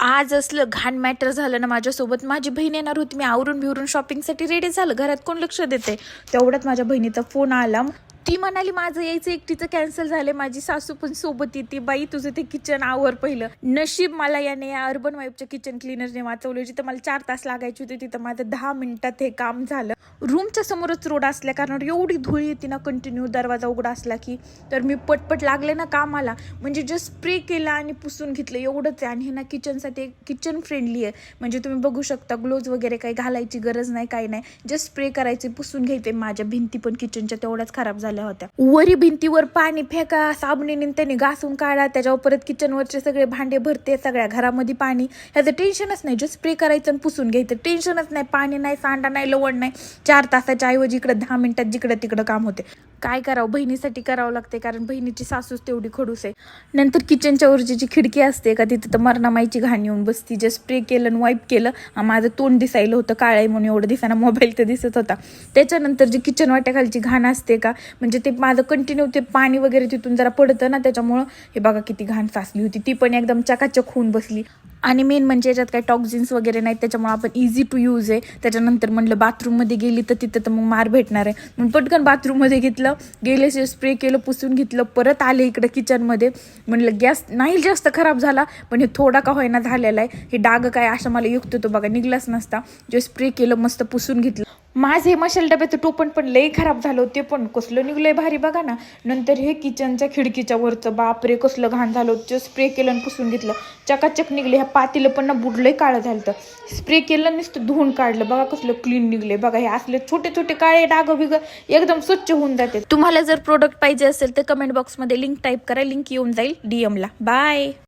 आज असलं घाण मॅटर झालं ना माझ्यासोबत. माझी बहीण येणार होती, मी आवरून बिवरून शॉपिंगसाठी रेडी झालं, घरात कोण लक्ष देते. तेवढ्यात माझ्या बहिणीचा फोन आला. ती म्हणाली माझं यायचं एकटीचं कॅन्सल झालं, माझी सासू पण सोबत येते. बाई तुझं ते किचन आवर पहिलं. नशीब मला याने या अर्बन वाईफच्या किचन क्लिनरने वाचवलं. जिथं मला 4 तास लागायचे होते तिथं माझं 10 मिनिटात हे काम झालं. रूमच्या समोरच रोड असल्या कारण एवढी धूळ येते ना कंटिन्यू दरवाजा उघडा असला की. तर मी पटपट लागले ना कामाला, म्हणजे जस्ट स्प्रे केला आणि पुसून घेतलं एवढंच आहे. आणि हे ना किचनसाठी किचन फ्रेंडली आहे, म्हणजे तुम्ही बघू शकता ग्लोव्ज वगैरे काही घालायची गरज नाही, काही नाही, जस्ट स्प्रे करायचे पुसून घ्यायचे. माझ्या भिंती पण किचनच्या तेवढ्याच खराब झाल्या होत्या. वरी भिंतीवर पाणी फेका, साबणीने त्याने घासून काढा, त्याच्यावर परत किचनवरचे सगळे भांडे भरते, सगळ्या घरामध्ये पाणी. ह्याचं टेन्शनच नाही, जस्ट स्प्रे करायचं आणि पुसून घ्यायचं. टेन्शनच नाही, पाणी नाही, सांडा नाही, लवण नाही. 4 तासाच्या ऐवजी इकडे 10 मिनिटात जिकडं तिकडं काम होते. काय करावं, बहिणीसाठी करावं लागते, कारण बहिणीची सासूच तेवढी खडूस आहे. नंतर किचनच्या वरची जी खिडकी असते का तिथं तर मरणामाईची घाण येऊन बसती. जे स्प्रे केलं आणि वाईप केलं, माझं तोंड दिसायला होतं काळं म्हणून, एवढं दिसाना मोबाईल तर दिसत होता. त्याच्यानंतर जी किचन वाट्याखालची घाण असते का, म्हणजे ते माझं कंटिन्यू ते पाणी वगैरे तिथून जरा पडतं ना, त्याच्यामुळं हे बघा किती घाण साचली होती. ती पण एकदम चकाचक होऊन बसली. आणि मेन म्हणजे याच्यात काही टॉक्झिन्स वगैरे नाहीत, त्याच्यामुळे आपण इझी टू यूज आहे. त्याच्यानंतर म्हणलं बाथरूममध्ये गेली तर तिथं तर मग मार भेटणार आहे, म्हणून पटकन बाथरूममध्ये घेतलं, गेले स्प्रे केलं, पुसून घेतलं. परत आले इकडं किचनमध्ये, म्हणलं गॅस नाही जास्त खराब झाला, पण हे थोडा का होईना झालेला आहे. हे डाग काय अशा मला युक्त तो बघा निघलाच नसता. जे स्प्रे केलं मस्त पुसून घेतलं. माझे मशाल डब्याचं टोपण पण लई खराब झालं, ते पण कसलं निघलंय भारी बघा ना. नंतर हे किचनच्या खिडकीच्या वरचं बापरे कसलं घाण झालं, जे स्प्रे केलं आणि पुसून घेतलं, चकाचक निघले. ह्या पातीला पण ना बुडलंय काळं झालं, स्प्रे केलं नुसतं धुवून काढलं, बघा कसलं क्लीन निघले. बघा हे असले छोटे छोटे काळे डाग बिग एकदम स्वच्छ होऊन जाते. तुम्हाला जर प्रोडक्ट पाहिजे असेल तर कमेंट बॉक्समध्ये लिंक टाईप करा, लिंक येऊन जाईल DM ला. बाय.